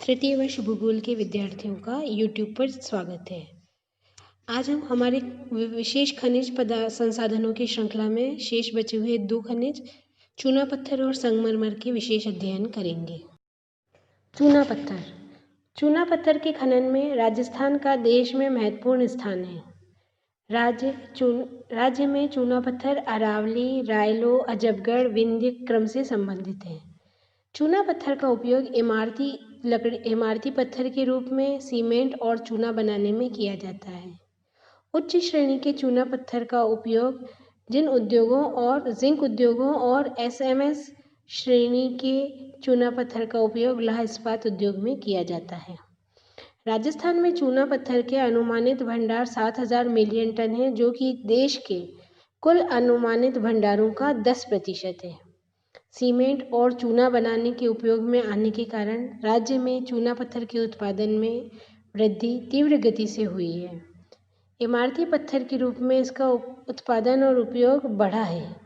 तृतीय वर्ष भूगोल के विद्यार्थियों का यूट्यूब पर स्वागत है। आज हम हमारे विशेष खनिज संसाधनों की श्रृंखला में शेष बचे हुए 2 खनिज चूना पत्थर और संगमरमर के विशेष अध्ययन करेंगे। चूना पत्थर। चूना पत्थर के खनन में राजस्थान का देश में महत्वपूर्ण स्थान है। राज्य में चूना पत्थर अरावली, रायलो, अजबगढ़, विंध्य क्रम से संबंधित है। चूना पत्थर का उपयोग इमारती पत्थर के रूप में सीमेंट और चूना बनाने में किया जाता है। उच्च श्रेणी के चूना पत्थर का उपयोग जिन उद्योगों और जिंक उद्योगों और एसएमएस श्रेणी के चूना पत्थर का उपयोग लौह इस्पात उद्योग में किया जाता है। राजस्थान में चूना पत्थर के अनुमानित भंडार 7,000 मिलियन टन है, जो कि देश के कुल अनुमानित भंडारों का 10% है। सीमेंट और चूना बनाने के उपयोग में आने के कारण राज्य में चूना पत्थर के उत्पादन में वृद्धि तीव्र गति से हुई है। इमारती पत्थर के रूप में इसका उत्पादन और उपयोग बढ़ा है।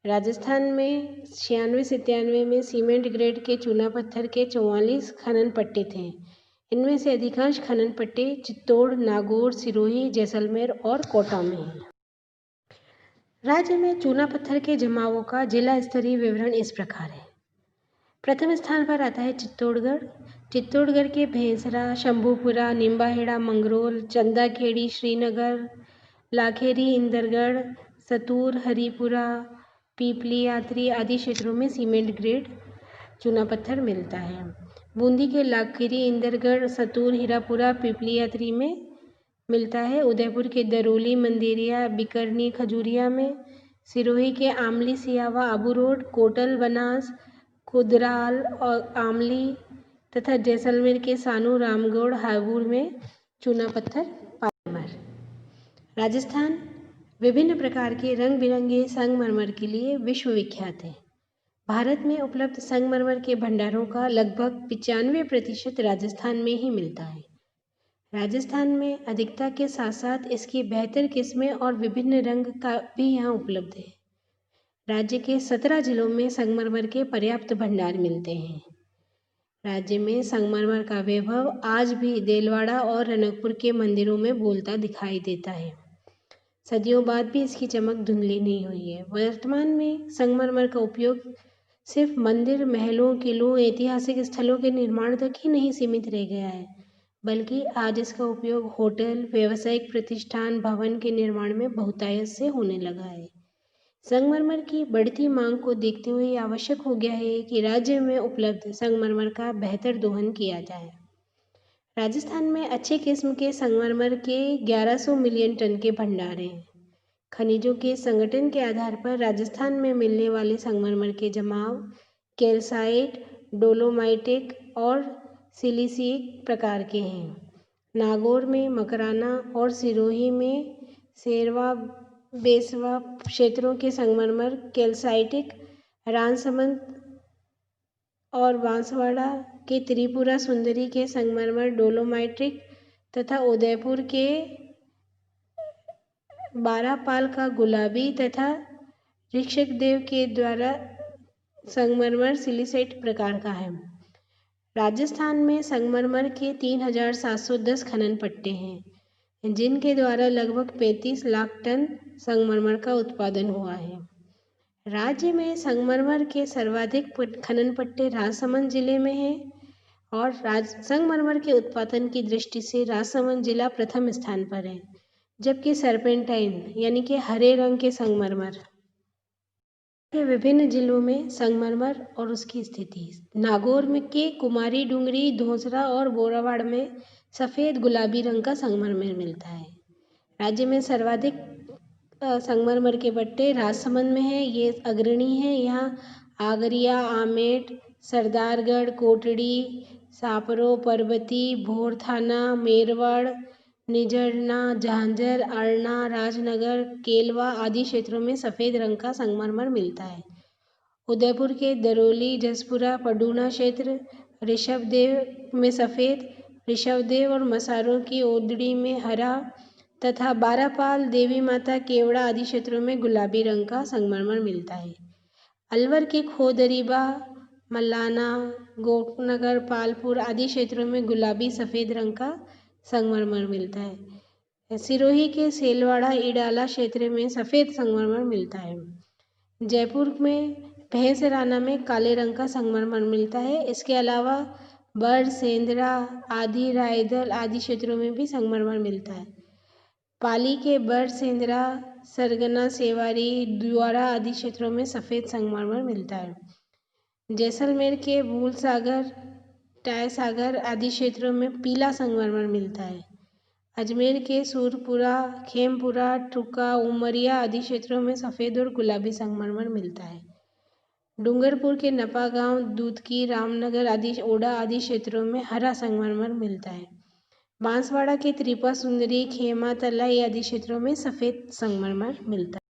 राजस्थान में 96-97 में सीमेंट ग्रेड के चूना पत्थर के 44 खनन पट्टे थे। इनमें से अधिकांश खनन पट्टे चित्तौड़, नागौर, सिरोही, जैसलमेर और कोटा में हैं। राज्य में चूना पत्थर के जमावों का जिला स्तरीय विवरण इस प्रकार है। प्रथम स्थान पर आता है चित्तौड़गढ़। चित्तौड़गढ़ के भेंसरा, शंभूपुरा, निम्बाहेड़ा, मंगरोल, चंदाखेड़ी, श्रीनगर, लाखेरी, इंदरगढ़, सतूर, हरिपुरा, पीपली यात्री आदि क्षेत्रों में सीमेंट ग्रेड चूना पत्थर मिलता है। बूंदी के लाखेरी, इंदरगढ़, सतूर, हीरापुरा, पीपली यात्री में मिलता है। उदयपुर के दरोली, मंदेरिया, बिकरनी, खजूरिया में, सिरोही के आमली, सियावा, आबू रोड, कोटल, बनास, कुदराल और आमली तथा जैसलमेर के सानू, रामगढ़, हाबूड़ में चूना पत्थर पायमर। राजस्थान विभिन्न प्रकार के रंग बिरंगे संगमरमर के लिए विश्वविख्यात है। भारत में उपलब्ध संगमरमर के भंडारों का लगभग 95% राजस्थान में ही मिलता है। राजस्थान में अधिकता के साथ साथ इसकी बेहतर किस्में और विभिन्न रंग का भी यहाँ उपलब्ध है। राज्य के 17 जिलों में संगमरमर के पर्याप्त भंडार मिलते हैं। राज्य में संगमरमर का वैभव आज भी देलवाड़ा और रनकपुर के मंदिरों में बोलता दिखाई देता है। सदियों बाद भी इसकी चमक धुंधली नहीं हुई है। वर्तमान में संगमरमर का उपयोग सिर्फ मंदिर, महलों, किलों, ऐतिहासिक स्थलों के निर्माण तक ही नहीं सीमित रह गया है, बल्कि आज इसका उपयोग होटल, व्यावसायिक प्रतिष्ठान, भवन के निर्माण में बहुतायत से होने लगा है। संगमरमर की बढ़ती मांग को देखते हुए आवश्यक हो गया है कि राज्य में उपलब्ध संगमरमर का बेहतर दोहन किया जाए। राजस्थान में अच्छे किस्म के संगमरमर के 1100 मिलियन टन के भंडार हैं। खनिजों के संगठन के आधार पर राजस्थान में मिलने वाले संगमरमर के जमाव कैल्साइट, डोलोमाइटिक और सिलिसिक प्रकार के हैं। नागौर में मकराना और सिरोही में शेरवा, बेसवा क्षेत्रों के संगमरमर कैल्साइटिक, राजसमंद और बांसवाड़ा के त्रिपुरा सुंदरी के संगमरमर डोलोमाइटिक तथा उदयपुर के बारापाल का गुलाबी तथा ऋषभदेव के द्वारा संगमरमर सिलिसाइट प्रकार का है। राजस्थान में संगमरमर के 3,710 खनन पट्टे हैं, जिनके द्वारा लगभग 35 लाख टन संगमरमर का उत्पादन हुआ है। राज्य में संगमरमर के सर्वाधिक खनन पट्टे राजसमंद जिले में हैं और संगमरमर के उत्पादन की दृष्टि से राजसमंद जिला प्रथम स्थान पर है, जबकि सर्पेंटाइन यानी कि हरे रंग के संगमरमर के विभिन्न जिलों में संगमरमर और उसकी स्थिति। नागौर में के कुमारी डूंगरी, धोसरा और बोरावाड़ में सफ़ेद गुलाबी रंग का संगमरमर मिलता है। राज्य में सर्वाधिक संगमरमर के पट्टे राजसमंद में हैं। ये अग्रणी हैं। यहाँ आगरिया, आमेट, सरदारगढ़, कोटड़ी, सापरो, पर्वती, भोरथाना, मेरवाड़, निजरना, झांझर, अरना, राजनगर, केलवा आदि क्षेत्रों में सफ़ेद रंग का संगमरमर मिलता है। उदयपुर के दरोली, जसपुरा, पडूना क्षेत्र, ऋषभदेव में सफ़ेद, ऋषभदेव और मसारों की ओदड़ी में हरा तथा बारापाल, देवी माता, केवड़ा आदि क्षेत्रों में गुलाबी रंग का संगमरमर मिलता है। अलवर के खोदरीबा, मल्लाना, गोकनगर, पालपुर आदि क्षेत्रों में गुलाबी सफ़ेद रंग का संगमरमर मिलता है। सिरोही के सेलवाड़ा इडाला क्षेत्र में सफ़ेद संगमरमर मिलता है। जयपुर में भैंसराना में काले रंग का संगमरमर मिलता है। इसके अलावा बड़, सेंदरा आदि, रायदल आदि क्षेत्रों में भी संगमरमर मिलता है। पाली के बड़, सेंदरा, सरगना, सेवारी, द्वारा आदि क्षेत्रों में सफ़ेद संगमरमर मिलता है। जैसलमेर के भूलसागर, टायसागर आदि क्षेत्रों में पीला संगमरमर मिलता है। अजमेर के सूरपुरा, खेमपुरा, टुका, उमरिया आदि क्षेत्रों में सफ़ेद और गुलाबी संगमरमर मिलता है। डूंगरपुर के नपागांव, दूधकी, रामनगर आदि, ओडा आदि क्षेत्रों में हरा संगमरमर मिलता है। बांसवाड़ा के त्रिपुरा सुंदरी, खेमा, तलाई आदि क्षेत्रों में सफ़ेद संगमरमर मिलता है।